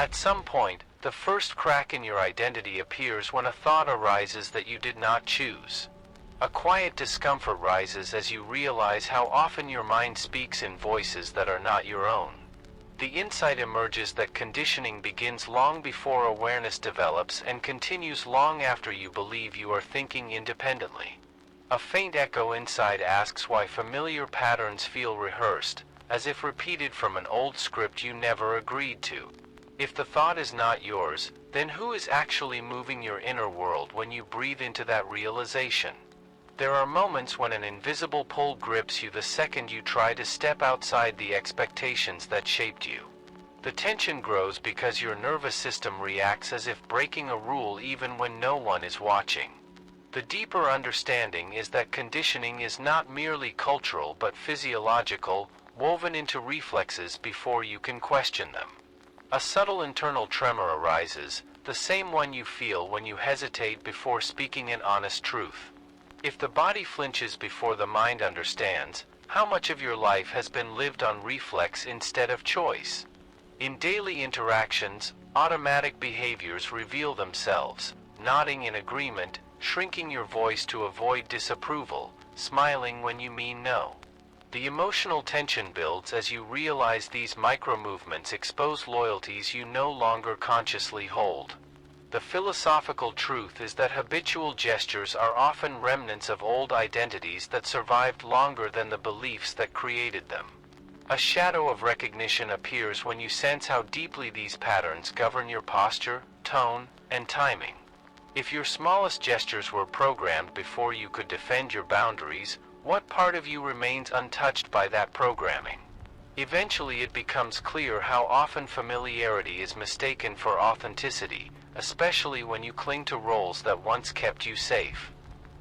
At some point, the first crack in your identity appears when a thought arises that you did not choose. A quiet discomfort rises as you realize how often your mind speaks in voices that are not your own. The insight emerges that conditioning begins long before awareness develops and continues long after you believe you are thinking independently. A faint echo inside asks why familiar patterns feel rehearsed, as if repeated from an old script you never agreed to. If the thought is not yours, then who is actually moving your inner world when you breathe into that realization? There are moments when an invisible pull grips you the second you try to step outside the expectations that shaped you. The tension grows because your nervous system reacts as if breaking a rule even when no one is watching. The deeper understanding is that conditioning is not merely cultural but physiological, woven into reflexes before you can question them. A subtle internal tremor arises, the same one you feel when you hesitate before speaking an honest truth. If the body flinches before the mind understands, how much of your life has been lived on reflex instead of choice? In daily interactions, automatic behaviors reveal themselves, nodding in agreement, shrinking your voice to avoid disapproval, smiling when you mean no. The emotional tension builds as you realize these micro-movements expose loyalties you no longer consciously hold. The philosophical truth is that habitual gestures are often remnants of old identities that survived longer than the beliefs that created them. A shadow of recognition appears when you sense how deeply these patterns govern your posture, tone, and timing. If your smallest gestures were programmed before you could defend your boundaries, what part of you remains untouched by that programming? Eventually it becomes clear how often familiarity is mistaken for authenticity, especially when you cling to roles that once kept you safe.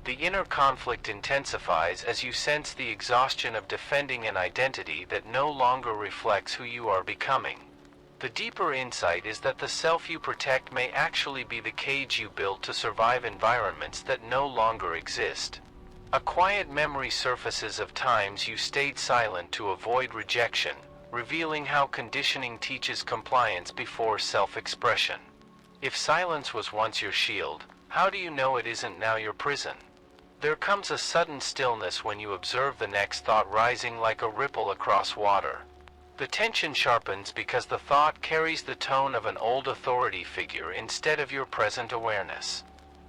The inner conflict intensifies as you sense the exhaustion of defending an identity that no longer reflects who you are becoming. The deeper insight is that the self you protect may actually be the cage you built to survive environments that no longer exist. A quiet memory surfaces of times you stayed silent to avoid rejection, revealing how conditioning teaches compliance before self-expression. If silence was once your shield, how do you know it isn't now your prison? There comes a sudden stillness when you observe the next thought rising like a ripple across water. The tension sharpens because the thought carries the tone of an old authority figure instead of your present awareness.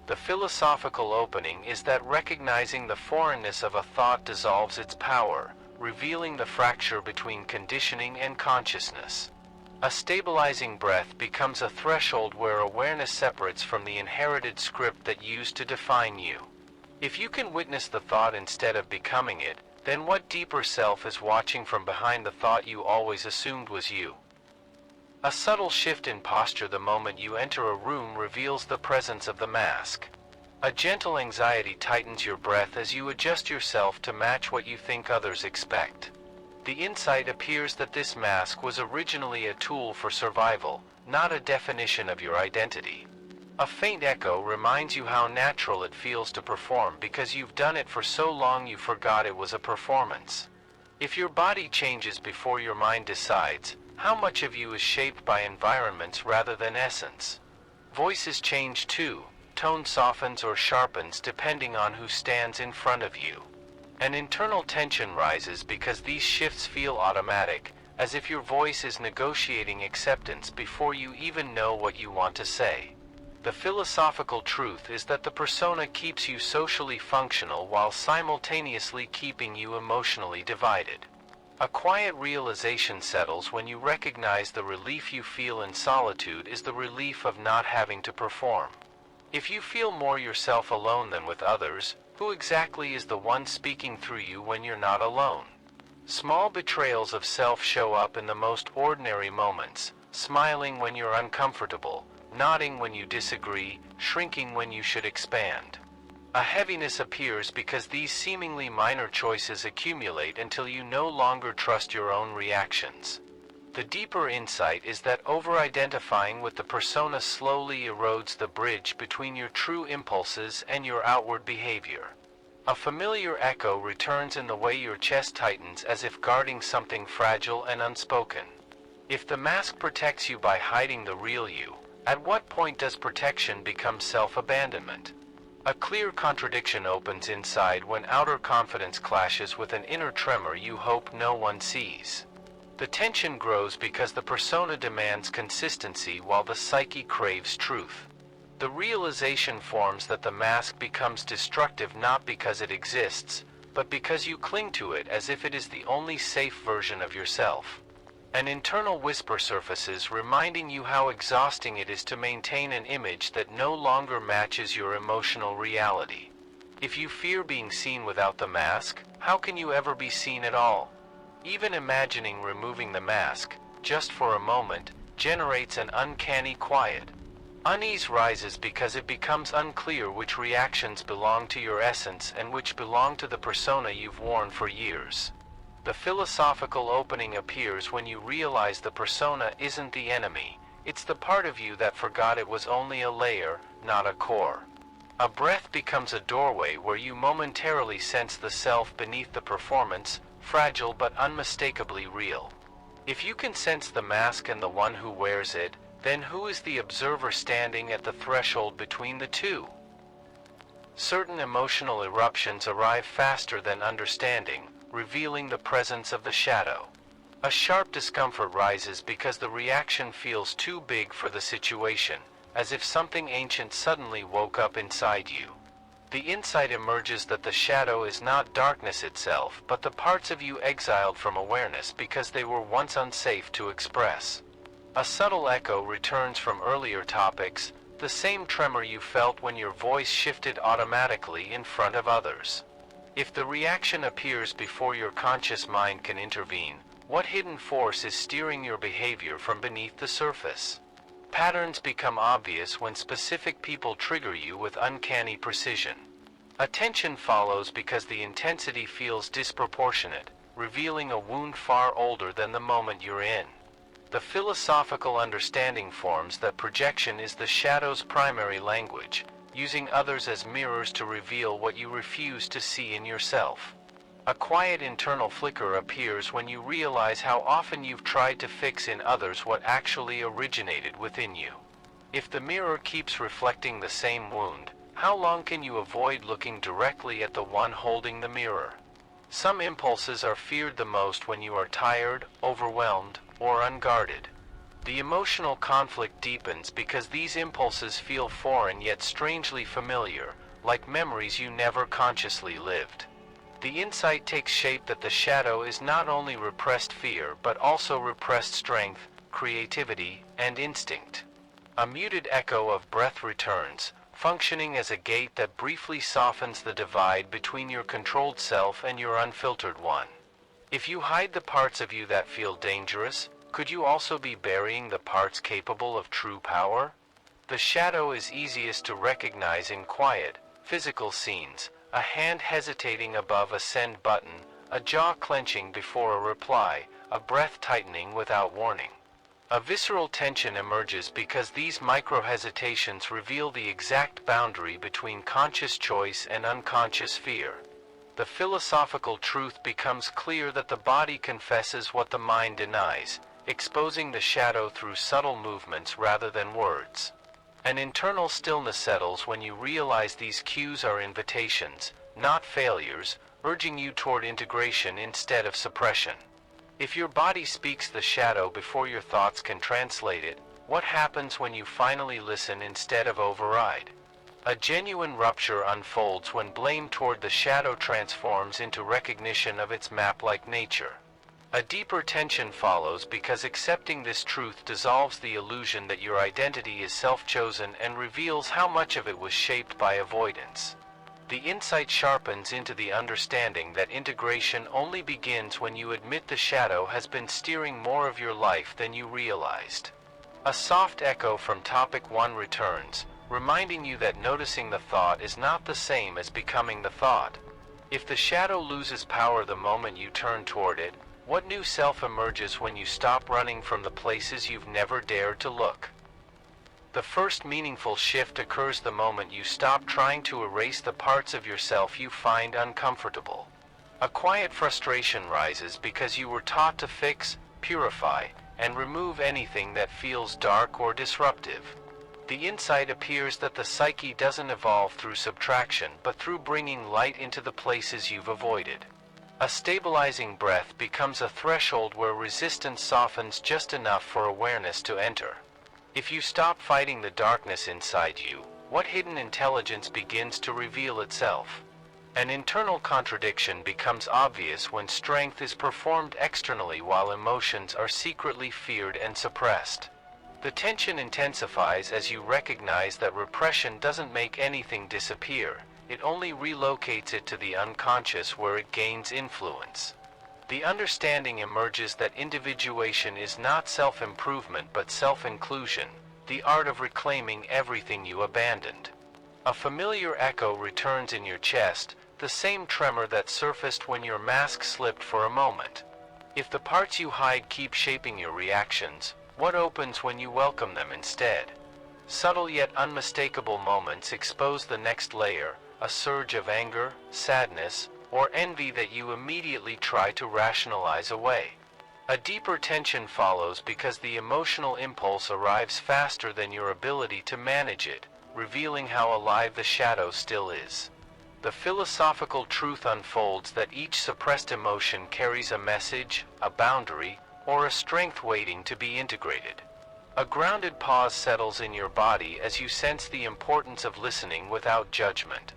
The philosophical opening is that recognizing the foreignness of a thought dissolves its power, revealing the fracture between conditioning and consciousness. A stabilizing breath becomes a threshold where awareness separates from the inherited script that used to define you. If you can witness the thought instead of becoming it, then what deeper self is watching from behind the thought you always assumed was you? A subtle shift in posture the moment you enter a room reveals the presence of the mask. A gentle anxiety tightens your breath as you adjust yourself to match what you think others expect. The insight appears that this mask was originally a tool for survival, not a definition of your identity. A faint echo reminds you how natural it feels to perform because you've done it for so long you forgot it was a performance. If your body changes before your mind decides, how much of you is shaped by environments rather than essence? Voices change too. Tone softens or sharpens depending on who stands in front of you. An internal tension rises because these shifts feel automatic, as if your voice is negotiating acceptance before you even know what you want to say. The philosophical truth is that the persona keeps you socially functional while simultaneously keeping you emotionally divided. A quiet realization settles when you recognize the relief you feel in solitude is the relief of not having to perform. If you feel more yourself alone than with others, who exactly is the one speaking through you when you're not alone? Small betrayals of self show up in the most ordinary moments, smiling when you're uncomfortable, nodding when you disagree, shrinking when you should expand. A heaviness appears because these seemingly minor choices accumulate until you no longer trust your own reactions. The deeper insight is that over-identifying with the persona slowly erodes the bridge between your true impulses and your outward behavior. A familiar echo returns in the way your chest tightens as if guarding something fragile and unspoken. If the mask protects you by hiding the real you, at what point does protection become self-abandonment? A clear contradiction opens inside when outer confidence clashes with an inner tremor you hope no one sees. The tension grows because the persona demands consistency while the psyche craves truth. The realization forms that the mask becomes destructive not because it exists, but because you cling to it as if it is the only safe version of yourself. An internal whisper surfaces reminding you how exhausting it is to maintain an image that no longer matches your emotional reality. If you fear being seen without the mask, how can you ever be seen at all? Even imagining removing the mask, just for a moment, generates an uncanny quiet. Unease rises because it becomes unclear which reactions belong to your essence and which belong to the persona you've worn for years. The philosophical opening appears when you realize the persona isn't the enemy, it's the part of you that forgot it was only a layer, not a core. A breath becomes a doorway where you momentarily sense the self beneath the performance, fragile but unmistakably real. If you can sense the mask and the one who wears it, then who is the observer standing at the threshold between the two? Certain emotional eruptions arrive faster than understanding, revealing the presence of the shadow. A sharp discomfort rises because the reaction feels too big for the situation, as if something ancient suddenly woke up inside you. The insight emerges that the shadow is not darkness itself, but the parts of you exiled from awareness because they were once unsafe to express. A subtle echo returns from earlier topics, the same tremor you felt when your voice shifted automatically in front of others. If the reaction appears before your conscious mind can intervene, what hidden force is steering your behavior from beneath the surface? Patterns become obvious when specific people trigger you with uncanny precision. Attention follows because the intensity feels disproportionate, revealing a wound far older than the moment you're in. The philosophical understanding forms that projection is the shadow's primary language, using others as mirrors to reveal what you refuse to see in yourself. A quiet internal flicker appears when you realize how often you've tried to fix in others what actually originated within you. If the mirror keeps reflecting the same wound, how long can you avoid looking directly at the one holding the mirror? Some impulses are feared the most when you are tired, overwhelmed, or unguarded. The emotional conflict deepens because these impulses feel foreign yet strangely familiar, like memories you never consciously lived. The insight takes shape that the shadow is not only repressed fear but also repressed strength, creativity, and instinct. A muted echo of breath returns, functioning as a gate that briefly softens the divide between your controlled self and your unfiltered one. If you hide the parts of you that feel dangerous, could you also be burying the parts capable of true power? The shadow is easiest to recognize in quiet, physical scenes, a hand hesitating above a send button, a jaw clenching before a reply, a breath tightening without warning. A visceral tension emerges because these micro-hesitations reveal the exact boundary between conscious choice and unconscious fear. The philosophical truth becomes clear that the body confesses what the mind denies, exposing the shadow through subtle movements rather than words. An internal stillness settles when you realize these cues are invitations, not failures, urging you toward integration instead of suppression. If your body speaks the shadow before your thoughts can translate it, what happens when you finally listen instead of override? A genuine rupture unfolds when blame toward the shadow transforms into recognition of its map-like nature. A deeper tension follows because accepting this truth dissolves the illusion that your identity is self-chosen and reveals how much of it was shaped by avoidance. The insight sharpens into the understanding that integration only begins when you admit the shadow has been steering more of your life than you realized. A soft echo from topic 1 returns, reminding you that noticing the thought is not the same as becoming the thought. If the shadow loses power the moment you turn toward it, what new self emerges when you stop running from the places you've never dared to look? The first meaningful shift occurs the moment you stop trying to erase the parts of yourself you find uncomfortable. A quiet frustration rises because you were taught to fix, purify, and remove anything that feels dark or disruptive. The insight appears that the psyche doesn't evolve through subtraction but through bringing light into the places you've avoided. A stabilizing breath becomes a threshold where resistance softens just enough for awareness to enter. If you stop fighting the darkness inside you, what hidden intelligence begins to reveal itself? An internal contradiction becomes obvious when strength is performed externally while emotions are secretly feared and suppressed. The tension intensifies as you recognize that repression doesn't make anything disappear, it only relocates it to the unconscious where it gains influence. The understanding emerges that individuation is not self-improvement but self-inclusion, the art of reclaiming everything you abandoned. A familiar echo returns in your chest, the same tremor that surfaced when your mask slipped for a moment. If the parts you hide keep shaping your reactions, what opens when you welcome them instead? Subtle yet unmistakable moments expose the next layer, a surge of anger, sadness, or envy that you immediately try to rationalize away. A deeper tension follows because the emotional impulse arrives faster than your ability to manage it, revealing how alive the shadow still is. The philosophical truth unfolds that each suppressed emotion carries a message, a boundary, or a strength waiting to be integrated. A grounded pause settles in your body as you sense the importance of listening without judgment.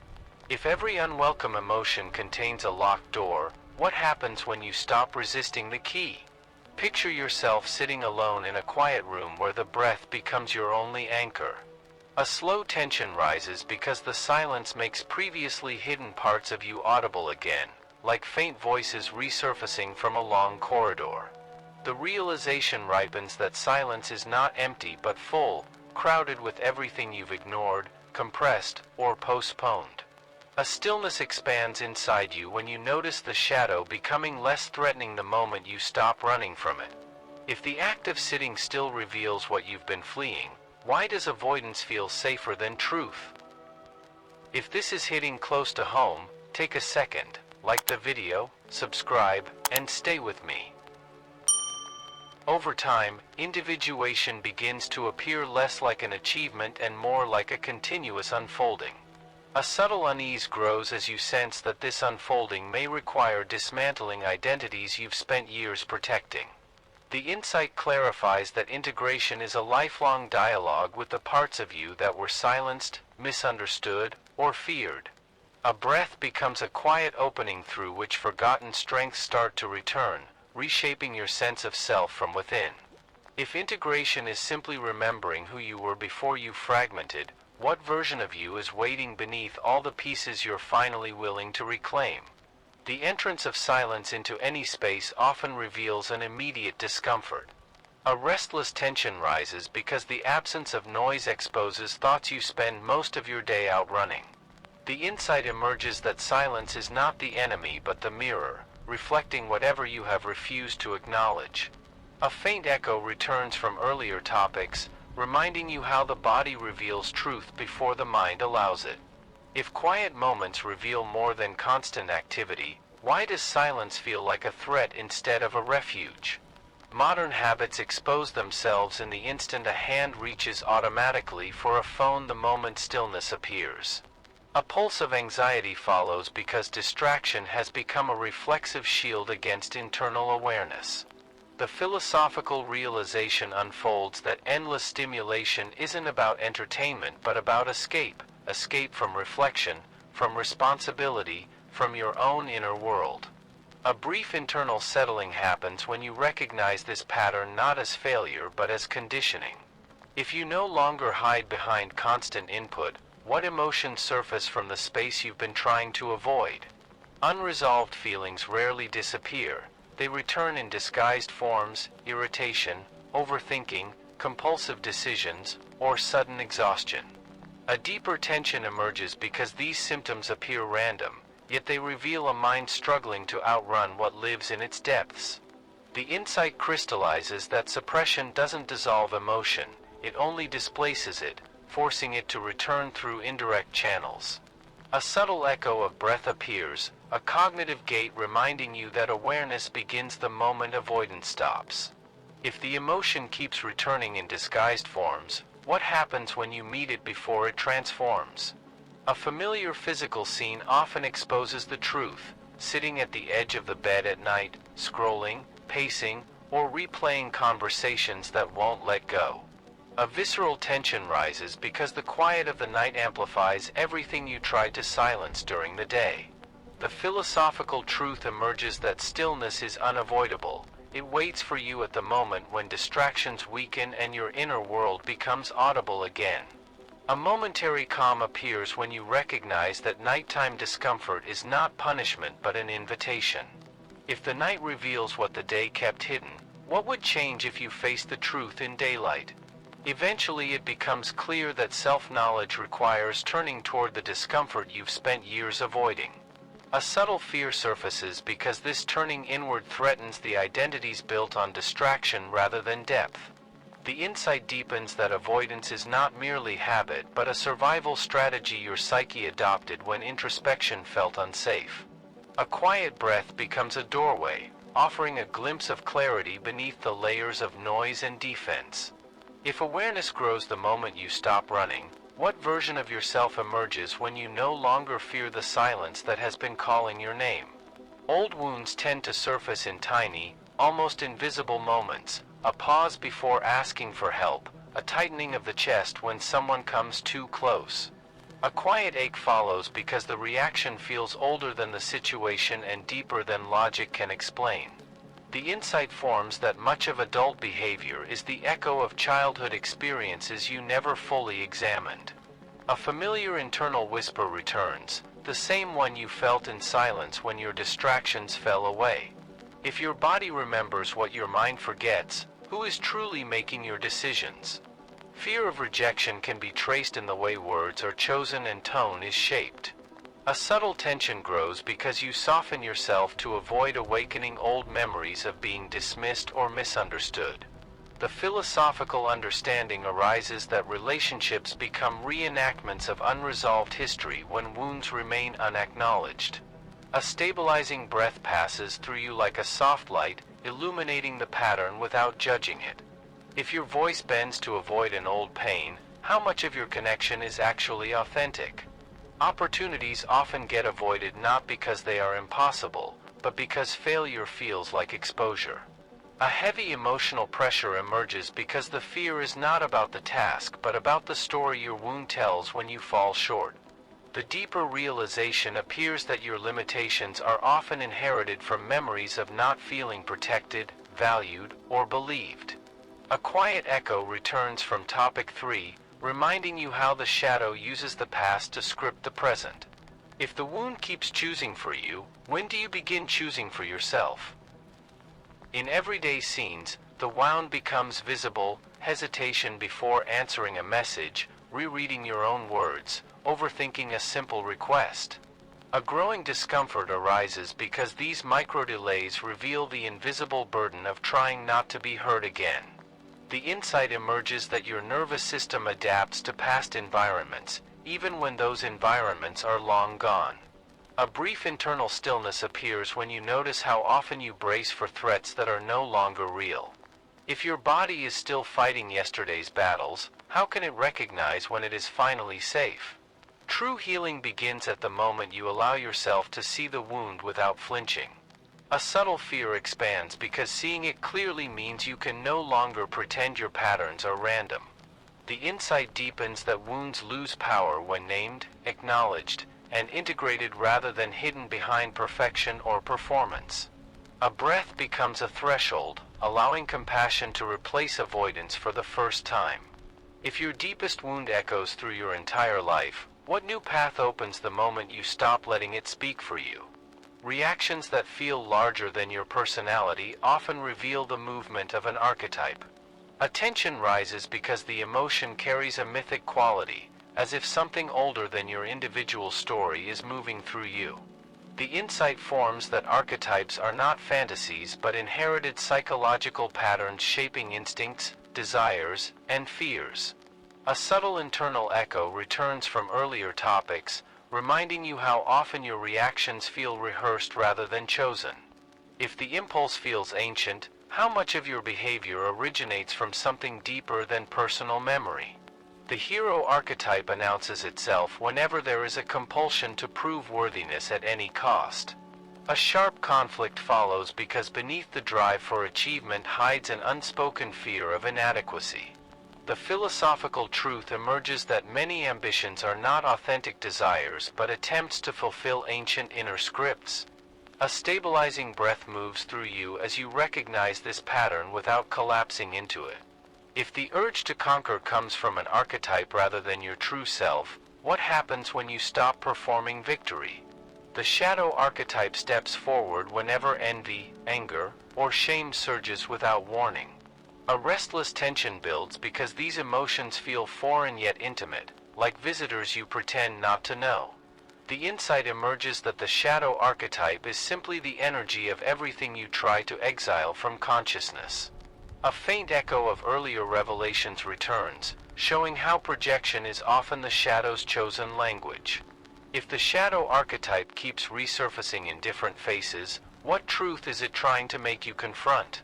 If every unwelcome emotion contains a locked door, what happens when you stop resisting the key? Picture yourself sitting alone in a quiet room where the breath becomes your only anchor. A slow tension rises because the silence makes previously hidden parts of you audible again, like faint voices resurfacing from a long corridor. The realization ripens that silence is not empty but full, crowded with everything you've ignored, compressed, or postponed. A stillness expands inside you when you notice the shadow becoming less threatening the moment you stop running from it. If the act of sitting still reveals what you've been fleeing, why does avoidance feel safer than truth? If this is hitting close to home, take a second, like the video, subscribe, and stay with me. Over time, individuation begins to appear less like an achievement and more like a continuous unfolding. A subtle unease grows as you sense that this unfolding may require dismantling identities you've spent years protecting. The insight clarifies that integration is a lifelong dialogue with the parts of you that were silenced, misunderstood, or feared. A breath becomes a quiet opening through which forgotten strengths start to return, reshaping your sense of self from within. If integration is simply remembering who you were before you fragmented, what version of you is waiting beneath all the pieces you're finally willing to reclaim? The entrance of silence into any space often reveals an immediate discomfort. A restless tension rises because the absence of noise exposes thoughts you spend most of your day outrunning. The insight emerges that silence is not the enemy but the mirror, reflecting whatever you have refused to acknowledge. A faint echo returns from earlier topics, reminding you how the body reveals truth before the mind allows it. If quiet moments reveal more than constant activity, why does silence feel like a threat instead of a refuge? Modern habits expose themselves in the instant a hand reaches automatically for a phone the moment stillness appears. A pulse of anxiety follows because distraction has become a reflexive shield against internal awareness. The philosophical realization unfolds that endless stimulation isn't about entertainment but about escape from reflection, from responsibility, from your own inner world. A brief internal settling happens when you recognize this pattern not as failure but as conditioning. If you no longer hide behind constant input, what emotions surface from the space you've been trying to avoid? Unresolved feelings rarely disappear. They return in disguised forms: irritation, overthinking, compulsive decisions, or sudden exhaustion. A deeper tension emerges because these symptoms appear random, yet they reveal a mind struggling to outrun what lives in its depths. The insight crystallizes that suppression doesn't dissolve emotion, it only displaces it, forcing it to return through indirect channels. A subtle echo of breath appears, a cognitive gate reminding you that awareness begins the moment avoidance stops. If the emotion keeps returning in disguised forms, what happens when you meet it before it transforms? A familiar physical scene often exposes the truth, sitting at the edge of the bed at night, scrolling, pacing, or replaying conversations that won't let go. A visceral tension rises because the quiet of the night amplifies everything you tried to silence during the day. The philosophical truth emerges that stillness is unavoidable. It waits for you at the moment when distractions weaken and your inner world becomes audible again. A momentary calm appears when you recognize that nighttime discomfort is not punishment but an invitation. If the night reveals what the day kept hidden, what would change if you faced the truth in daylight? Eventually it becomes clear that self-knowledge requires turning toward the discomfort you've spent years avoiding. A subtle fear surfaces because this turning inward threatens the identities built on distraction rather than depth. The insight deepens that avoidance is not merely habit but a survival strategy your psyche adopted when introspection felt unsafe. A quiet breath becomes a doorway, offering a glimpse of clarity beneath the layers of noise and defense. If awareness grows the moment you stop running, what version of yourself emerges when you no longer fear the silence that has been calling your name? Old wounds tend to surface in tiny, almost invisible moments, a pause before asking for help, a tightening of the chest when someone comes too close. A quiet ache follows because the reaction feels older than the situation and deeper than logic can explain. The insight forms that much of adult behavior is the echo of childhood experiences you never fully examined. A familiar internal whisper returns, the same one you felt in silence when your distractions fell away. If your body remembers what your mind forgets, who is truly making your decisions? Fear of rejection can be traced in the way words are chosen and tone is shaped. A subtle tension grows because you soften yourself to avoid awakening old memories of being dismissed or misunderstood. The philosophical understanding arises that relationships become reenactments of unresolved history when wounds remain unacknowledged. A stabilizing breath passes through you like a soft light, illuminating the pattern without judging it. If your voice bends to avoid an old pain, how much of your connection is actually authentic? Opportunities often get avoided not because they are impossible, but because failure feels like exposure. A heavy emotional pressure emerges because the fear is not about the task but about the story your wound tells when you fall short. The deeper realization appears that your limitations are often inherited from memories of not feeling protected, valued, or believed. A quiet echo returns from topic 3, reminding you how the shadow uses the past to script the present. If the wound keeps choosing for you, when do you begin choosing for yourself? In everyday scenes, the wound becomes visible, hesitation before answering a message, rereading your own words, overthinking a simple request. A growing discomfort arises because these micro-delays reveal the invisible burden of trying not to be hurt again. The insight emerges that your nervous system adapts to past environments, even when those environments are long gone. A brief internal stillness appears when you notice how often you brace for threats that are no longer real. If your body is still fighting yesterday's battles, how can it recognize when it is finally safe? True healing begins at the moment you allow yourself to see the wound without flinching. A subtle fear expands because seeing it clearly means you can no longer pretend your patterns are random. The insight deepens that wounds lose power when named, acknowledged, and integrated rather than hidden behind perfection or performance. A breath becomes a threshold, allowing compassion to replace avoidance for the first time. If your deepest wound echoes through your entire life, what new path opens the moment you stop letting it speak for you? Reactions that feel larger than your personality often reveal the movement of an archetype. Attention rises because the emotion carries a mythic quality, as if something older than your individual story is moving through you. The insight forms that archetypes are not fantasies but inherited psychological patterns shaping instincts, desires, and fears. A subtle internal echo returns from earlier topics, reminding you how often your reactions feel rehearsed rather than chosen. If the impulse feels ancient, how much of your behavior originates from something deeper than personal memory? The hero archetype announces itself whenever there is a compulsion to prove worthiness at any cost. A sharp conflict follows because beneath the drive for achievement hides an unspoken fear of inadequacy. The philosophical truth emerges that many ambitions are not authentic desires but attempts to fulfill ancient inner scripts. A stabilizing breath moves through you as you recognize this pattern without collapsing into it. If the urge to conquer comes from an archetype rather than your true self, what happens when you stop performing victory? The shadow archetype steps forward whenever envy, anger, or shame surges without warning. A restless tension builds because these emotions feel foreign yet intimate, like visitors you pretend not to know. The insight emerges that the shadow archetype is simply the energy of everything you try to exile from consciousness. A faint echo of earlier revelations returns, showing how projection is often the shadow's chosen language. If the shadow archetype keeps resurfacing in different faces, what truth is it trying to make you confront?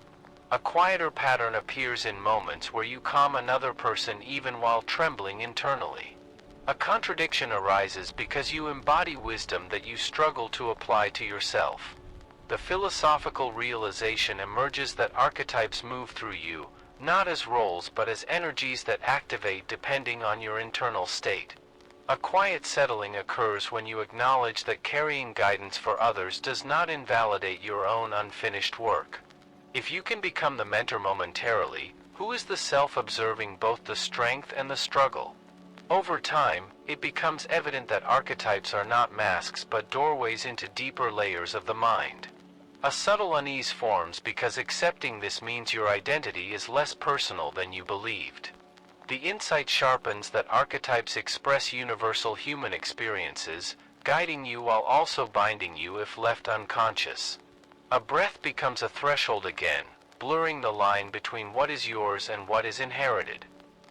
A quieter pattern appears in moments where you calm another person even while trembling internally. A contradiction arises because you embody wisdom that you struggle to apply to yourself. The philosophical realization emerges that archetypes move through you, not as roles but as energies that activate depending on your internal state. A quiet settling occurs when you acknowledge that carrying guidance for others does not invalidate your own unfinished work. If you can become the mentor momentarily, who is the self observing both the strength and the struggle? Over time, it becomes evident that archetypes are not masks but doorways into deeper layers of the mind. A subtle unease forms because accepting this means your identity is less personal than you believed. The insight sharpens that archetypes express universal human experiences, guiding you while also binding you if left unconscious. A breath becomes a threshold again, blurring the line between what is yours and what is inherited.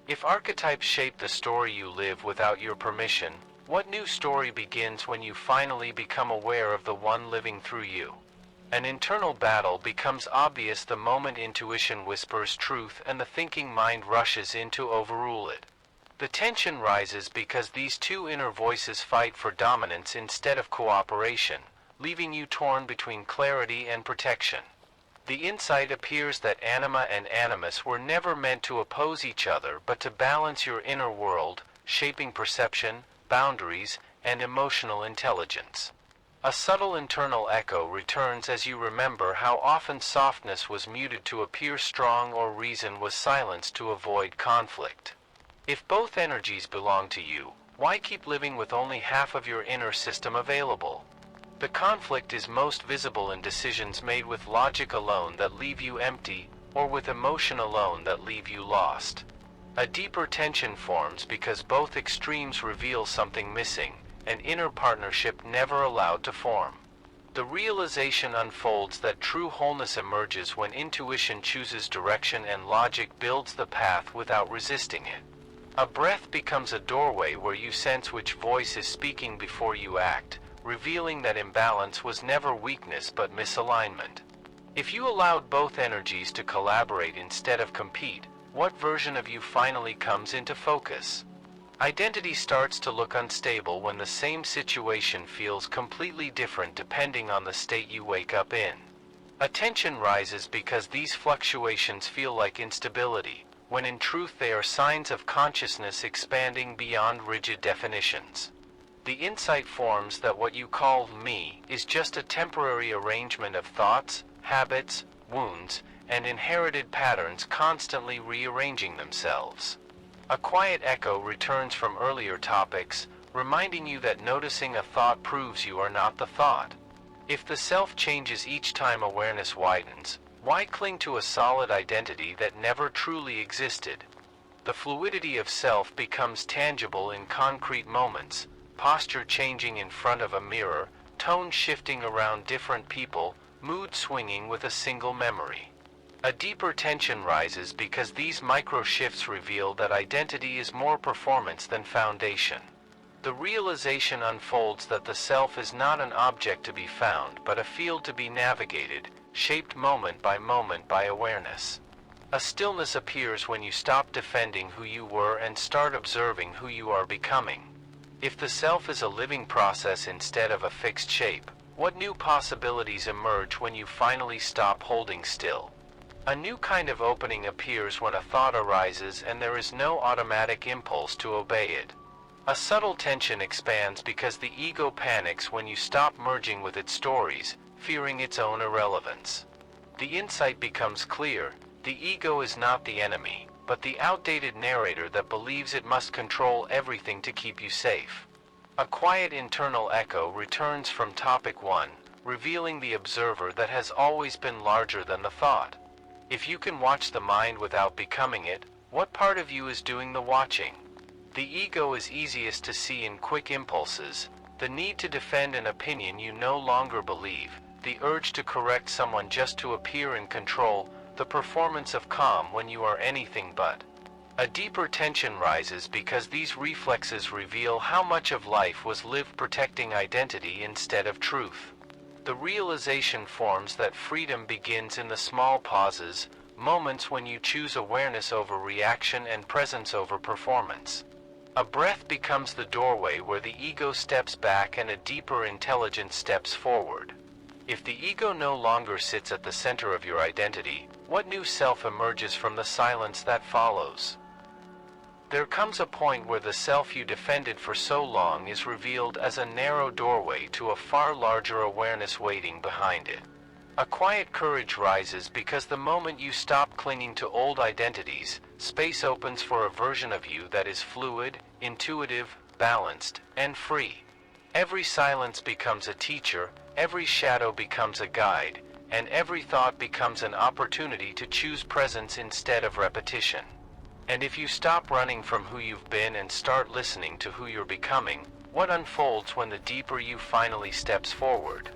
If archetypes shape the story you live without your permission, what new story begins when you finally become aware of the one living through you? An internal battle becomes obvious the moment intuition whispers truth and the thinking mind rushes in to overrule it. The tension rises because these two inner voices fight for dominance instead of cooperation, leaving you torn between clarity and protection. The insight appears that anima and animus were never meant to oppose each other but to balance your inner world, shaping perception, boundaries, and emotional intelligence. A subtle internal echo returns as you remember how often softness was muted to appear strong or reason was silenced to avoid conflict. If both energies belong to you, why keep living with only half of your inner system available? The conflict is most visible in decisions made with logic alone that leave you empty, or with emotion alone that leave you lost. A deeper tension forms because both extremes reveal something missing, an inner partnership never allowed to form. The realization unfolds that true wholeness emerges when intuition chooses direction and logic builds the path without resisting it. A breath becomes a doorway where you sense which voice is speaking before you act, revealing that imbalance was never weakness but misalignment. If you allowed both energies to collaborate instead of compete, what version of you finally comes into focus? Identity starts to look unstable when the same situation feels completely different depending on the state you wake up in. Attention rises because these fluctuations feel like instability, when in truth they are signs of consciousness expanding beyond rigid definitions. The insight forms that what you call me is just a temporary arrangement of thoughts, habits, wounds, and inherited patterns constantly rearranging themselves. A quiet echo returns from earlier topics, reminding you that noticing a thought proves you are not the thought. If the self changes each time awareness widens, why cling to a solid identity that never truly existed? The fluidity of self becomes tangible in concrete moments, posture changing in front of a mirror, tone shifting around different people, mood swinging with a single memory. A deeper tension rises because these micro shifts reveal that identity is more performance than foundation. The realization unfolds that the self is not an object to be found, but a field to be navigated, shaped moment by awareness. A stillness appears when you stop defending who you were and start observing who you are becoming. If the self is a living process instead of a fixed shape, what new possibilities emerge when you finally stop holding still? A new kind of opening appears when a thought arises and there is no automatic impulse to obey it. A subtle tension expands because the ego panics when you stop merging with its stories, fearing its own irrelevance. The insight becomes clear: the ego is not the enemy, but the outdated narrator that believes it must control everything to keep you safe. A quiet internal echo returns from topic 1, revealing the observer that has always been larger than the thought. If you can watch the mind without becoming it, what part of you is doing the watching? The ego is easiest to see in quick impulses: the need to defend an opinion you no longer believe, the urge to correct someone just to appear in control, the performance of calm when you are anything but. A deeper tension rises because these reflexes reveal how much of life was lived protecting identity instead of truth. The realization forms that freedom begins in the small pauses, moments when you choose awareness over reaction and presence over performance. A breath becomes the doorway where the ego steps back and a deeper intelligence steps forward. If the ego no longer sits at the center of your identity, what new self emerges from the silence that follows? There comes a point where the self you defended for so long is revealed as a narrow doorway to a far larger awareness waiting behind it. A quiet courage rises because the moment you stop clinging to old identities, space opens for a version of you that is fluid, intuitive, balanced, and free. Every silence becomes a teacher, every shadow becomes a guide, and every thought becomes an opportunity to choose presence instead of repetition. And if you stop running from who you've been and start listening to who you're becoming, what unfolds when the deeper you finally steps forward?